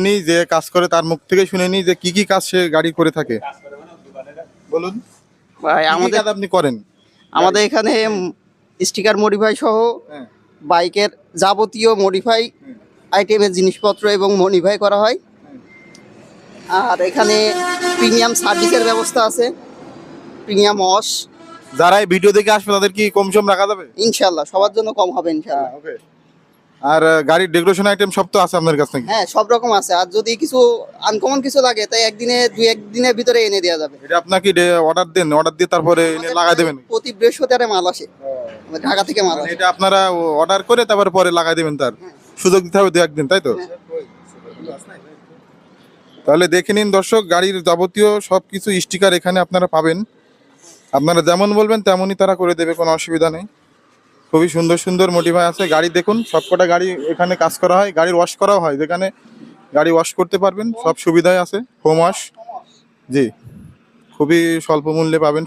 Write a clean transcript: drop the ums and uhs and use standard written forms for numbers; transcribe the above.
নি যে কাজ করে তার মুখ থেকে শুনে নি যে কি কি কাজ সে গাড়ি করে থাকে। বলুন ভাই কি কি আমাদের কাজ আপনি করেন? আমাদের এখানে স্টিকার মডিফাই সহ হ্যাঁ। বাইকের যাবতীয় মডিফাই আইটেমের জিনিসপত্র এবং মডিফাই করা হয়। আর এখানে প্রিমিয়াম সার্ভিসের ব্যবস্থা আছে, প্রিমিয়াম ওয়াশ। যারা এই ভিডিও দেখে আসবে তাদের কি কম সম রাখা যাবে? ইনশাল্লাহ সবার জন্য কম হবে ইনশাল্লাহ। ওকে। আর গাড়ির ডেকোরেশন আইটেম সব তো আছে আপনার কাছে নাকি? হ্যাঁ, সব রকম আছে। আর যদি কিছু আনকমন কিছু লাগে তাই একদিনের ভিতরে এনে দেওয়া যাবে। এটা আপনাকে অর্ডার দেন, অর্ডার দিয়ে তারপরে এনে লাগাই দেবেন? প্রতি বৃহস্পতিবারে মাল আসে, আমাদের ঢাকা থেকে মাল মানে আসে। এটা আপনারা অর্ডার করে তারপরে পরে লাগাই দেবেন, তার সুযোগ দিতে হবে দু একদিন, তাই তো? তাহলে দেখে নিন দর্শক, গাড়ির যাবতীয় সবকিছু স্টিকার এখানে আপনারা পাবেন। আপনারা যেমন বলবেন তেমনই তারা করে দেবে, কোনো অসুবিধা নেই। খুবই সুন্দর সুন্দর মোটিভাই আছে। গাড়ি দেখুন, সবকটা গাড়ি এখানে কাজ করা হয়, গাড়ির ওয়াশ করাও হয়, যেখানে গাড়ি ওয়াশ করতে পারবেন, সব সুবিধাই আছে। হোম ওয়াশ, জি, খুবই স্বল্প মূল্যে পাবেন।